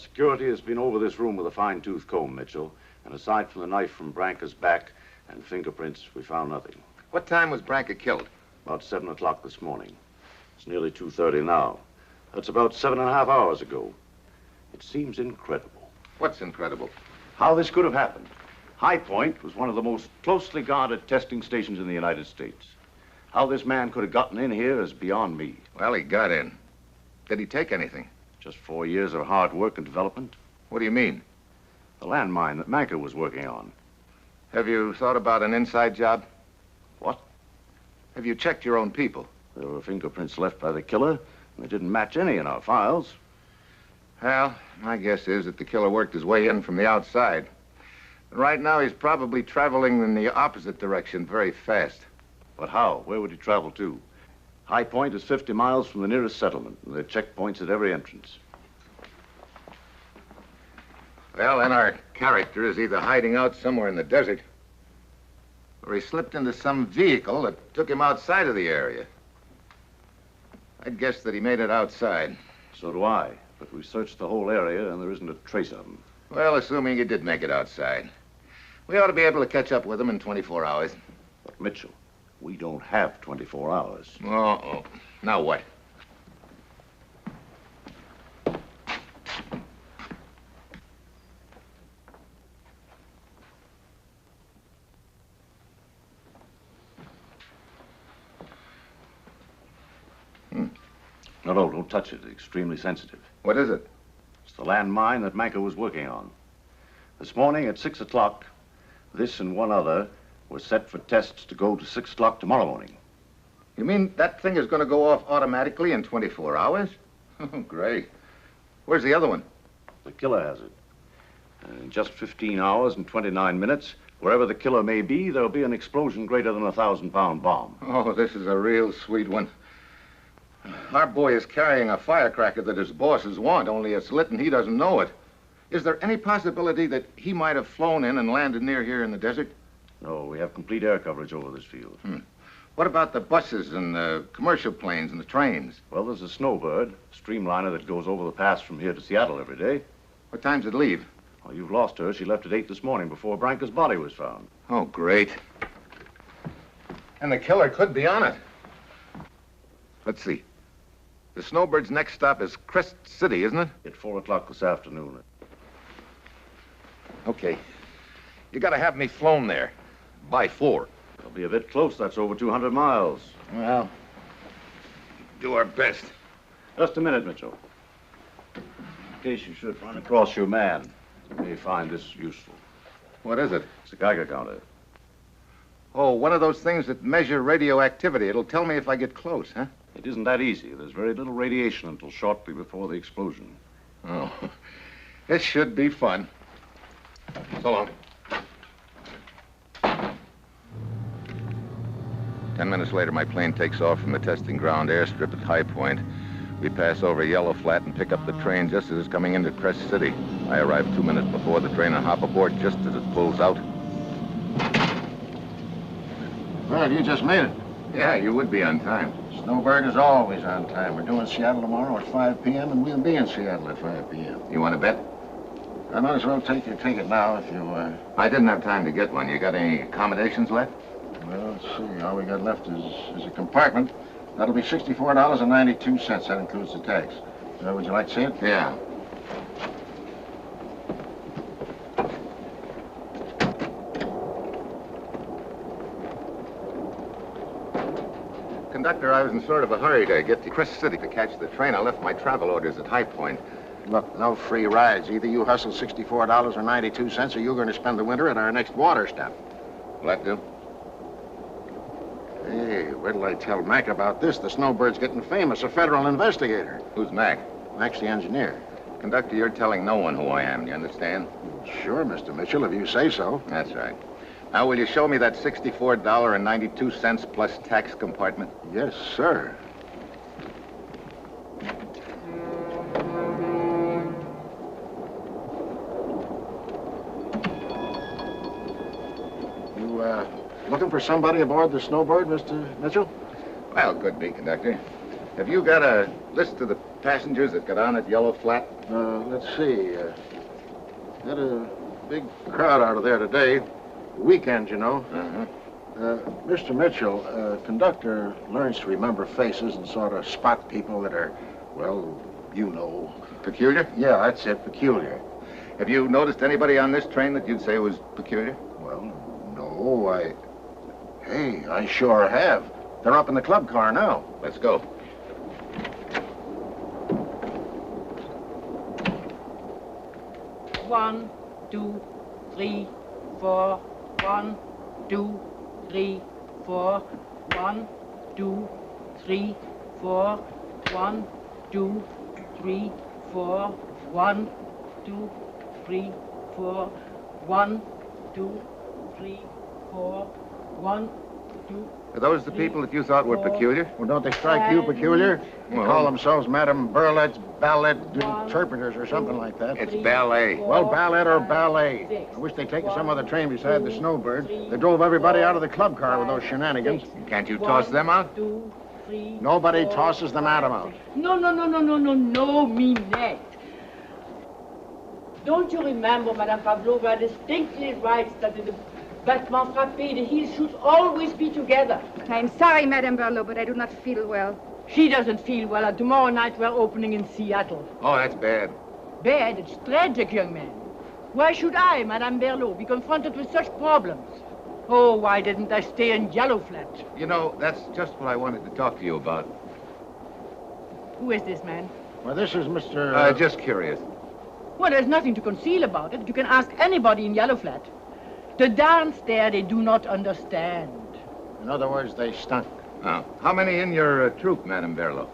Security has been over this room with a fine-tooth comb, Mitchell. And aside from the knife from Branca's back and fingerprints, we found nothing. What time was Branca killed? About 7 o'clock this morning. It's nearly 2:30 now. That's about 7.5 hours ago. It seems incredible. What's incredible? How this could have happened. High Point was one of the most closely guarded testing stations in the United States. How this man could have gotten in here is beyond me. Well, he got in. Did he take anything? Just 4 years of hard work and development. What do you mean? The landmine that Manter was working on. Have you thought about an inside job? What? Have you checked your own people? There were fingerprints left by the killer, and they didn't match any in our files. Well, my guess is that the killer worked his way in from the outside. And right now, he's probably traveling in the opposite direction very fast. But how? Where would he travel to? High Point is 50 miles from the nearest settlement, and there are checkpoints at every entrance. Well, then our character is either hiding out somewhere in the desert, or he slipped into some vehicle that took him outside of the area. I'd guess that he made it outside. So do I, but we searched the whole area, and there isn't a trace of him. Well, assuming he did make it outside, we ought to be able to catch up with him in 24 hours. But Mitchell, we don't have 24 hours. Uh-oh. Now what? No, don't touch it. It's extremely sensitive. What is it? It's the landmine that Manker was working on. This morning at 6 o'clock, this and one other were set for tests to go to 6 o'clock tomorrow morning. You mean that thing is going to go off automatically in 24 hours? Oh, great. Where's the other one? The killer has it. In just 15 hours and 29 minutes, wherever the killer may be, there'll be an explosion greater than a 1,000-pound bomb. Oh, this is a real sweet one. Our boy is carrying a firecracker that his bosses want, only it's lit and he doesn't know it. Is there any possibility that he might have flown in and landed near here in the desert? No, we have complete air coverage over this field. What about the buses and the commercial planes and the trains? Well, there's a Snowbird, streamliner that goes over the pass from here to Seattle every day. What time's it leave? Well, you've lost her. She left at 8 this morning before Branca's body was found. Oh, great. And the killer could be on it. Let's see. The Snowbird's next stop is Crest City, isn't it? At 4 o'clock this afternoon. Okay. You gotta have me flown there by 4. It'll be a bit close. That's over 200 miles. Well, do our best. Just a minute, Mitchell. In case you should run across your man, you may find this useful. What is it? It's a Geiger counter. Oh, one of those things that measure radioactivity. It'll tell me if I get close, huh? It isn't that easy. There's very little radiation until shortly before the explosion. Oh, it should be fun. So long. 10 minutes later, my plane takes off from the testing ground airstrip at High Point. We pass over Yellow Flat and pick up the train just as it's coming into Crest City. I arrive 2 minutes before the train and hop aboard just as it pulls out. Well, you just made it. Yeah, you would be on time. Snowbird is always on time. We're doing Seattle tomorrow at 5 p.m., and we'll be in Seattle at 5 p.m. You want to bet? I might as well take your ticket now if you, I didn't have time to get one. You got any accommodations left? Well, let's see. All we got left is a compartment. That'll be $64.92. That includes the tax. Would you like to see it? Yeah. Conductor, I was in sort of a hurry to get to Crest City to catch the train. I left my travel orders at High Point. Look, no free rides. Either you hustle $64.92 or you're going to spend the winter at our next water stop. Will that do? Hey, where till I tell Mac about this? The Snowbird's getting famous, a federal investigator. Who's Mac? Mac's the engineer. Conductor, you're telling no one who I am, you understand? Sure, Mr. Mitchell, if you say so. That's right. Now, will you show me that $64.92 plus tax compartment? Yes, sir. You, looking for somebody aboard the Snowbird, Mr. Mitchell? Well, could be, Conductor. Have you got a list of the passengers that got on at Yellow Flat? Let's see. Had a big crowd out of there today. Weekend, you know. Mr. Mitchell, Conductor learns to remember faces and sort of spot people that are, well, you know. Peculiar? Yeah, that's it, peculiar. Have you noticed anybody on this train that you'd say was peculiar? Well, no, Hey, I sure have. They're up in the club car now. Let's go. One, 2, 3, 4. 1, 2, 3, 4. 1, 2, 3, 4. 1, 2, 3, 4. 1, 2, 3, 4. 1, 2, 3, 4. 1, 2. Are those the people that you thought were peculiar? Well, don't they strike you peculiar? They call themselves Madame Berlot's ballet interpreters or something like that. It's ballet. Well, ballet or ballet. I wish they'd taken some other train beside the Snowbird. They drove everybody out of the club car with those shenanigans. Can't you toss them out? Nobody tosses the madam out. No, Minette. Don't you remember, Madame Pavlova distinctly writes that in the battement frappé, the heels should always be together. I'm sorry, Madame Berlot, but I do not feel well. She doesn't feel well, and tomorrow night we're opening in Seattle. Oh, that's bad. Bad? It's tragic, young man. Why should I, Madame Berlot, be confronted with such problems? Oh, why didn't I stay in Yellow Flat? You know, that's just what I wanted to talk to you about. Who is this man? Well, this is Mr. Just curious. Well, there's nothing to conceal about it. You can ask anybody in Yellow Flat. The dance there, they do not understand. In other words, they stunk. Oh. How many in your troupe, Madame Berlot?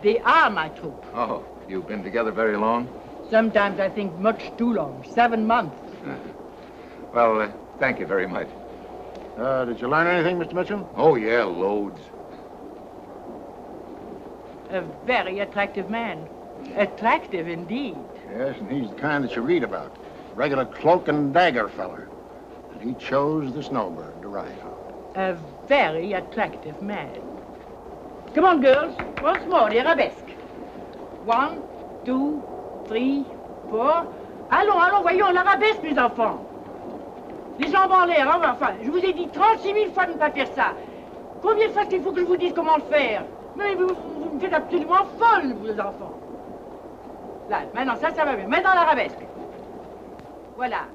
They are my troupe. Oh, you've been together very long? Sometimes I think much too long. 7 months. Well, thank you very much. Did you learn anything, Mr. Mitchell? Oh, yeah, loads. A very attractive man. Attractive indeed. Yes, and he's the kind that you read about. Regular cloak and dagger feller. And he chose the Snowbird to ride on. A very attractive man. Come on, girls. Once more, the arabesque. 1, 2, 3, 4. Allons, voyons, l'arabesque, mes enfants. Les jambes en l'air, hein, enfin, je vous ai dit 36 000 fois de ne pas faire ça. Combien de fois qu'il faut que je vous dise comment le faire? Mais vous me faites absolument folle, vous les enfants. Là, maintenant, ça va bien. Maintenant, l'arabesque. Voilà.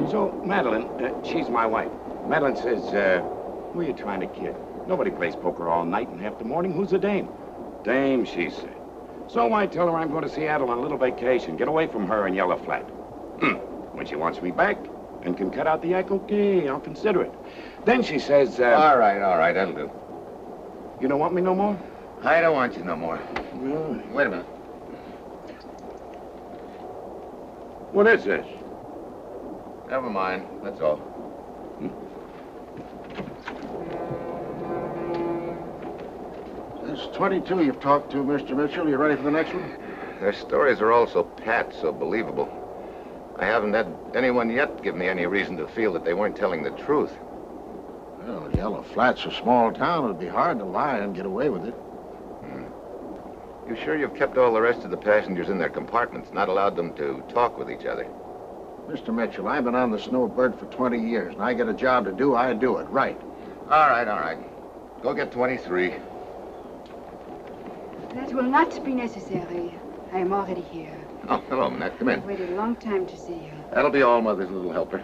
So, Madeline, she's my wife. Madeline says, who are you trying to kid? Nobody plays poker all night and half the morning. Who's the dame? Dame, she said. So I tell her I'm going to Seattle on a little vacation. Get away from her in Yellow Flat. When she wants me back and can cut out the act, okay, I'll consider it. Then she says, All right, that'll do. You don't want me no more? I don't want you no more. Well, Wait a minute. What is this? Never mind. That's all. There's 22 you've talked to, Mr. Mitchell. You ready for the next one? Their stories are all so pat, so believable. I haven't had anyone yet give me any reason to feel that they weren't telling the truth. Well, Yellow Flat's a small town. It'd be hard to lie and get away with it. You sure you've kept all the rest of the passengers in their compartments, not allowed them to talk with each other? Mr. Mitchell, I've been on the Snowbird for 20 years, and I get a job to do, I do it right. All right. Go get 23. That will not be necessary. I am already here. Oh, hello, Minette. Come in. I've waited a long time to see you. That'll be all, Mother's little helper.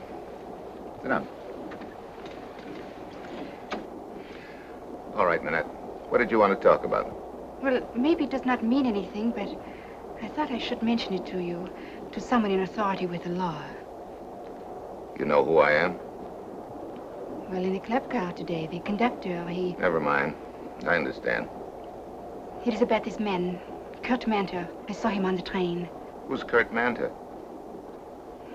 Sit down. All right, Minette. What did you want to talk about? Well, maybe it does not mean anything, but I thought I should mention it to you, to someone in authority with the law. You know who I am? Well, in the club car today, the conductor, he... Never mind. I understand. It is about this man, Kurt Manter. I saw him on the train. Who's Kurt Manter?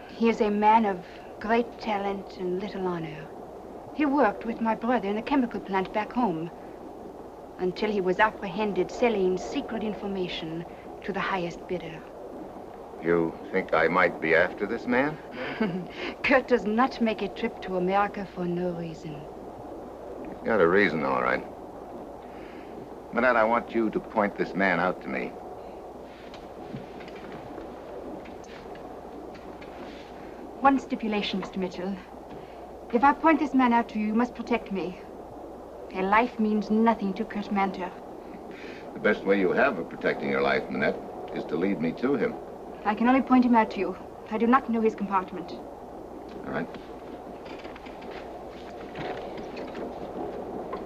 He is a man of great talent and little honor. He worked with my brother in the chemical plant back home until he was apprehended selling secret information to the highest bidder. You think I might be after this man? Kurt does not make a trip to America for no reason. He's got a reason, all right. Minette, I want you to point this man out to me. One stipulation, Mr. Mitchell. If I point this man out to you, you must protect me. A life means nothing to Kurt Manter. The best way you have of protecting your life, Minette, is to lead me to him. I can only point him out to you. I do not know his compartment. All right.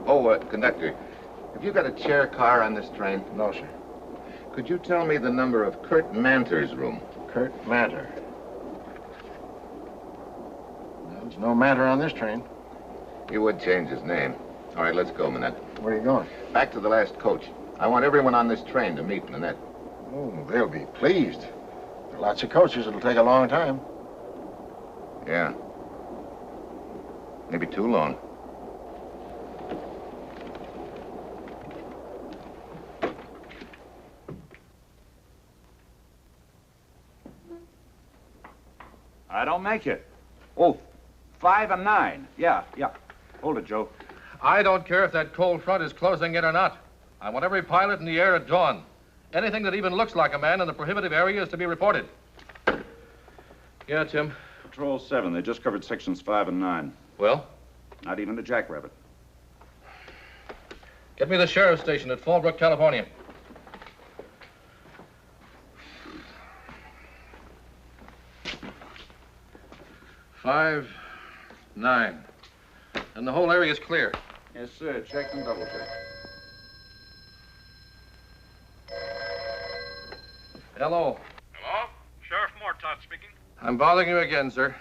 Oh, conductor, have you got a chair car on this train? No, sir. Could you tell me the number of Kurt Manter's room? Kurt Manter. There's no Manter on this train. He would change his name. All right, let's go, Minette. Where are you going? Back to the last coach. I want everyone on this train to meet Minette. Oh, they'll be pleased. There are lots of coaches. It'll take a long time. Yeah. Maybe too long. I don't make it. Oh, 5 and 9. Yeah. Hold it, Joe. I don't care if that cold front is closing in or not. I want every pilot in the air at dawn. Anything that even looks like a man in the prohibitive area is to be reported. Yeah, Tim. Patrol 7. They just covered sections 5 and 9. Well? Not even a jackrabbit. Get me the sheriff's station at Fallbrook, California. Five, 9. And the whole area is clear. Yes, sir. Check and double check. Hello. Hello? Sheriff Mortot speaking. I'm bothering you again, sir.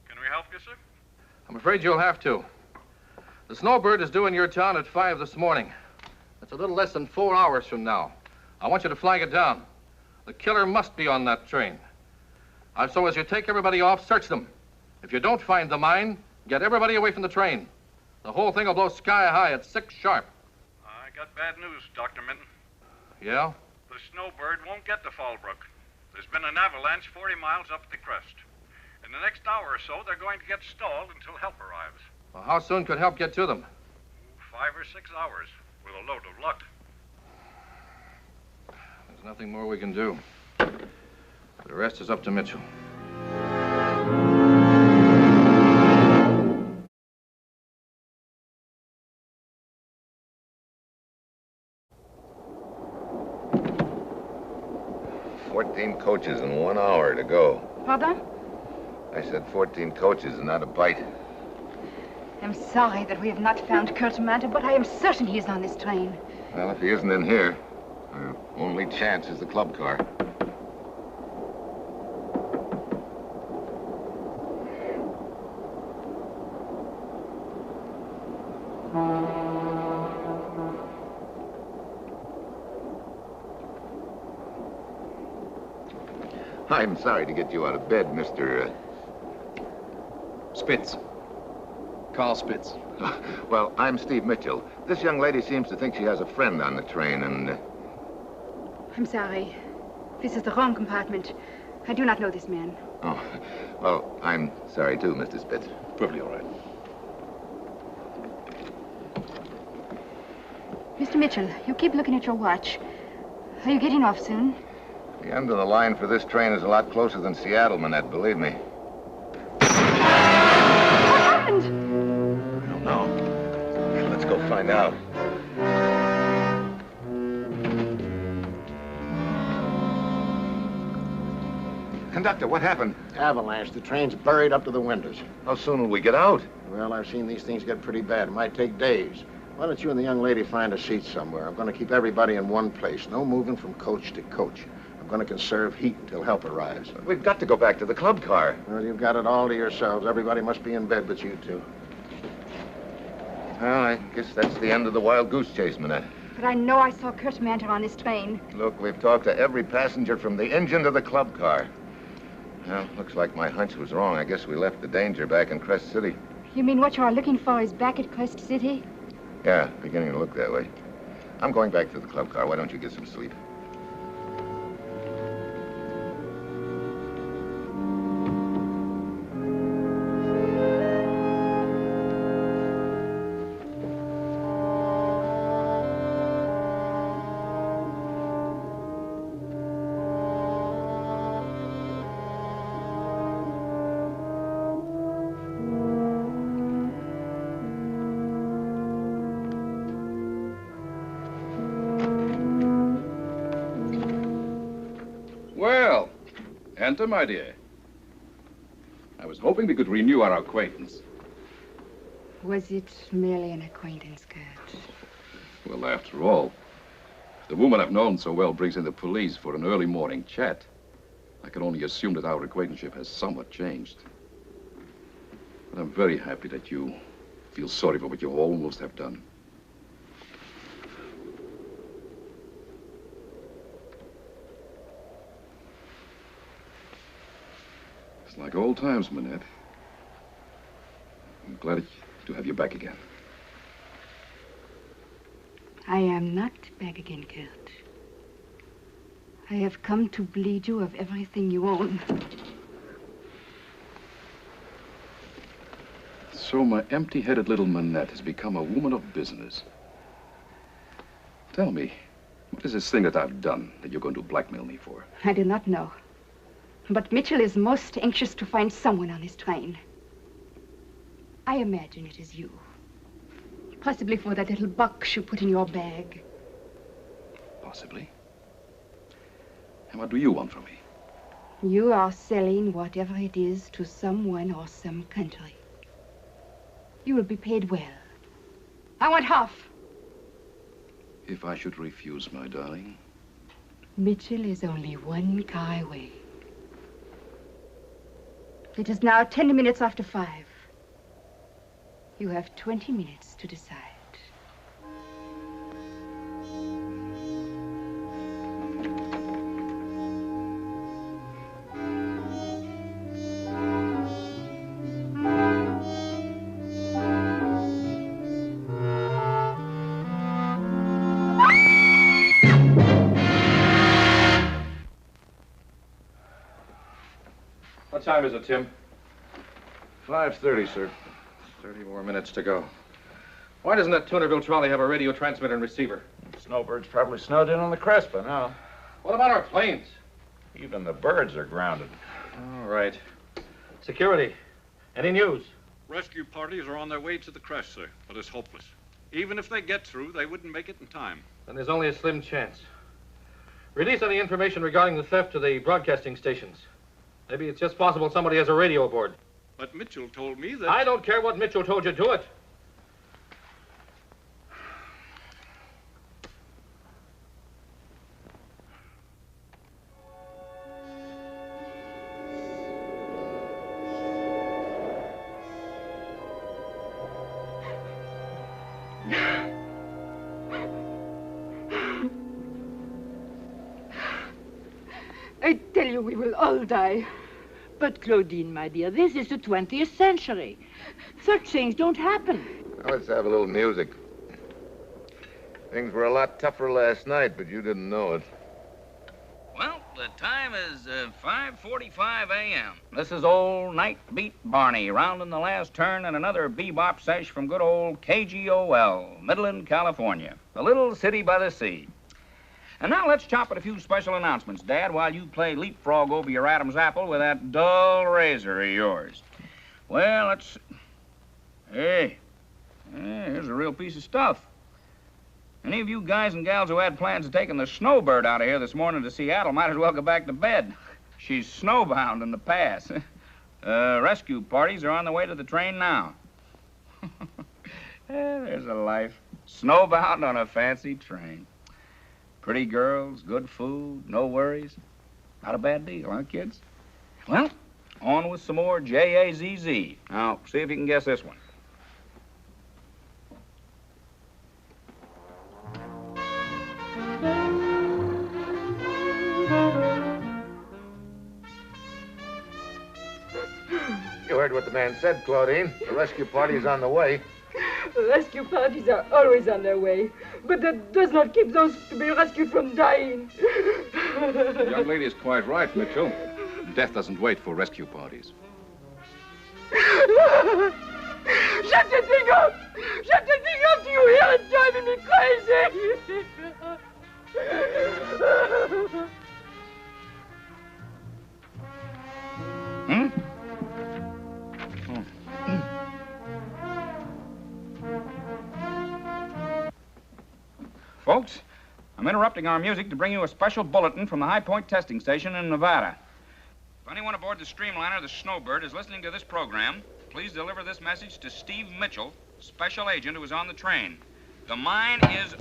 Can we help you, sir? I'm afraid you'll have to. The Snowbird is due in your town at 5 this morning. That's a little less than 4 hours from now. I want you to flag it down. The killer must be on that train. So as you take everybody off, search them. If you don't find the mine, get everybody away from the train. The whole thing will blow sky high at 6 sharp. I got bad news, Dr. Minton. Yeah? The Snowbird won't get to Fallbrook. There's been an avalanche 40 miles up the crest. In the next hour or so, they're going to get stalled until help arrives. Well, how soon could help get to them? 5 or 6 hours, with a load of luck. There's nothing more we can do. The rest is up to Mitchell. Coaches in 1 hour to go. Pardon? I said 14 coaches and not a bite. I'm sorry that we have not found Kurt Manter, but I am certain he is on this train. Well, if he isn't in here, our only chance is the club car. I'm sorry to get you out of bed, Mr. Spitz. Carl Spitz. Well, I'm Steve Mitchell. This young lady seems to think she has a friend on the train, and... I'm sorry. This is the wrong compartment. I do not know this man. Oh, well, I'm sorry, too, Mr. Spitz. Perfectly all right. Mr. Mitchell, you keep looking at your watch. Are you getting off soon? The end of the line for this train is a lot closer than Seattle, Minette, believe me. What happened? I don't know. Let's go find out. Conductor, what happened? Avalanche. The train's buried up to the windows. How soon will we get out? Well, I've seen these things get pretty bad. It might take days. Why don't you and the young lady find a seat somewhere? I'm going to keep everybody in one place. No moving from coach to coach. I'm going to conserve heat until help arrives. We've got to go back to the club car. Well, you've got it all to yourselves. Everybody must be in bed but you two. Well, I guess that's the end of the wild goose chase, Minette. But I know I saw Kurt Manter on this train. Look, we've talked to every passenger from the engine to the club car. Well, looks like my hunch was wrong. I guess we left the danger back in Crest City. You mean what you are looking for is back at Crest City? Yeah, beginning to look that way. I'm going back to the club car. Why don't you get some sleep? Enter, my dear. I was hoping we could renew our acquaintance. Was it merely an acquaintance, Kurt? Well, after all, if the woman I've known so well brings in the police for an early morning chat, I can only assume that our acquaintanceship has somewhat changed. But I'm very happy that you feel sorry for what you almost have done. It's like old times, Minette. I'm glad to have you back again. I am not back again, Kurt. I have come to bleed you of everything you own. So my empty-headed little Minette has become a woman of business. Tell me, what is this thing that I've done that you're going to blackmail me for? I do not know. But Mitchell is most anxious to find someone on this train. I imagine it is you. Possibly for that little box you put in your bag. Possibly. And what do you want from me? You are selling whatever it is to someone or some country. You will be paid well. I want half. If I should refuse, my darling? Mitchell is only one car away. It is now 10 minutes after 5. You have 20 minutes to decide. What time is it, Tim? 5:30, sir. 30 more minutes to go. Why doesn't that Tunerville trolley have a radio transmitter and receiver? Snowbird's probably snowed in on the crest by now. What about our planes? Even the birds are grounded. All right. Security. Any news? Rescue parties are on their way to the crest, sir, but it's hopeless. Even if they get through, they wouldn't make it in time. Then there's only a slim chance. Release any information regarding the theft to the broadcasting stations. Maybe it's just possible somebody has a radio aboard. But Mitchell told me that... I don't care what Mitchell told you. Do it. I tell you, we will all die. But, Claudine, my dear, this is the 20th century. Such things don't happen. Now, let's have a little music. Things were a lot tougher last night, but you didn't know it. Well, the time is 5:45 a.m. This is old Night Beat Barney, rounding the last turn in another bebop sesh from good old KGOL, Midland, California, the little city by the sea. And now let's chop at a few special announcements, Dad, while you play leapfrog over your Adam's apple with that dull razor of yours. Well, let's... Hey, here's a real piece of stuff. Any of you guys and gals who had plans of taking the Snowbird out of here this morning to Seattle might as well go back to bed. She's snowbound in the pass. Rescue parties are on the way to the train now. There's a life. Snowbound on a fancy train. Pretty girls, good food, no worries. Not a bad deal, huh, kids? Well, on with some more J-A-Z-Z. Now, see if you can guess this one. You heard what the man said, Claudine. The rescue party is on the way. Rescue parties are always on their way, but that does not keep those to be rescued from dying. The young lady is quite right, Mitchell. Death doesn't wait for rescue parties. Shut the thing up! Shut the thing up! Do you hear it driving me crazy? Folks, I'm interrupting our music to bring you a special bulletin from the High Point testing station in Nevada. If anyone aboard the streamliner, the Snowbird, is listening to this program, please deliver this message to Steve Mitchell, special agent who is on the train. The mine is...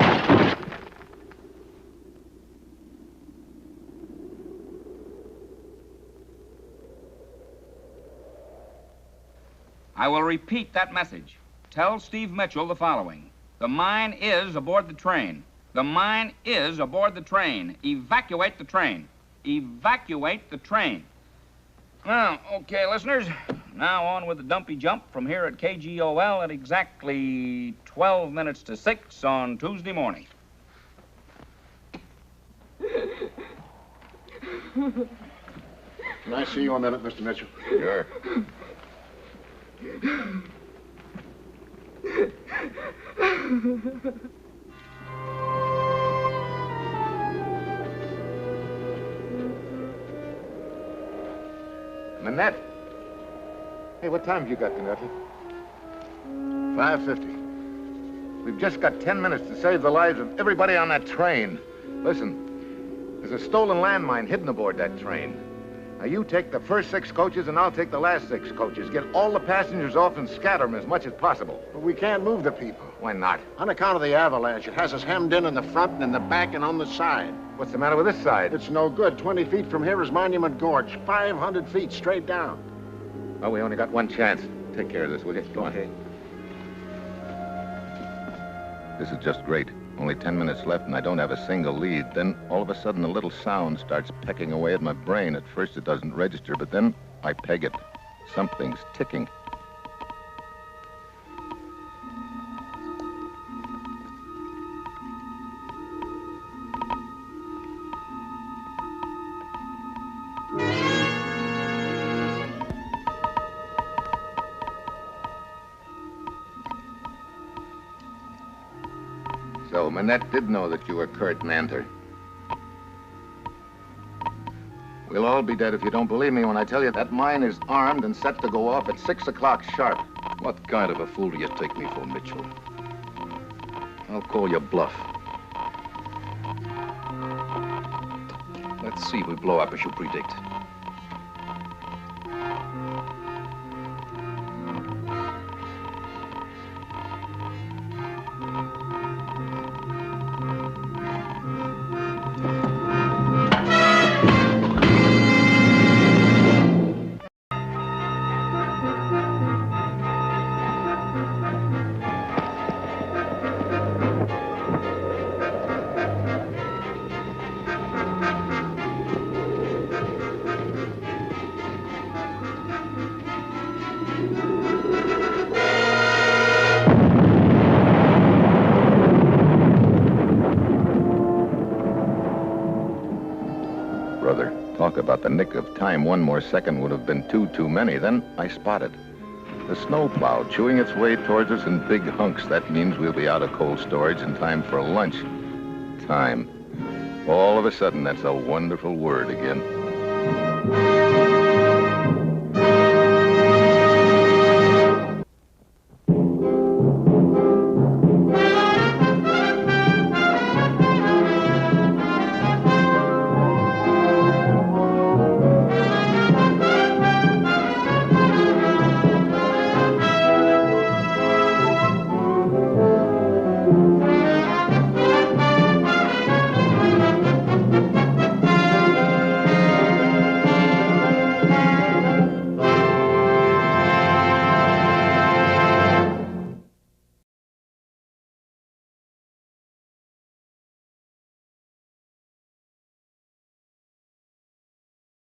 I will repeat that message. Tell Steve Mitchell the following. The mine is aboard the train. The mine is aboard the train. Evacuate the train. Evacuate the train. Well, okay, listeners. Now on with the dumpy jump from here at KGOL at exactly 12 minutes to 6 on Tuesday morning. Can I see you a minute, Mr. Mitchell? Sure. Minette. Hey, what time have you got, Conductor? 5:50. We've just got 10 minutes to save the lives of everybody on that train. Listen, there's a stolen landmine hidden aboard that train. Now, you take the first 6 coaches, and I'll take the last 6 coaches. Get all the passengers off and scatter them as much as possible. But we can't move the people. Why not? On account of the avalanche. It has us hemmed in the front and in the back and on the side. What's the matter with this side? It's no good. 20 feet from here is Monument Gorge. 500 feet straight down. Well, we only got one chance. Take care of this, will you? Go on. This is just great. Only 10 minutes left, and I don't have a single lead. Then, all of a sudden, a little sound starts pecking away at my brain. At first, it doesn't register, but then I peg it. Something's ticking. So, Minette did know that you were Kurt Manter. We'll all be dead if you don't believe me when I tell you that mine is armed and set to go off at 6 o'clock sharp. What kind of a fool do you take me for, Mitchell? I'll call your bluff. Let's see if we blow up as you predict. about the nick of time. One more second would have been too many. Then I spotted the snowplow chewing its way towards us in big hunks. That means we'll be out of cold storage in time for lunch. Time. All of a sudden, that's a wonderful word again.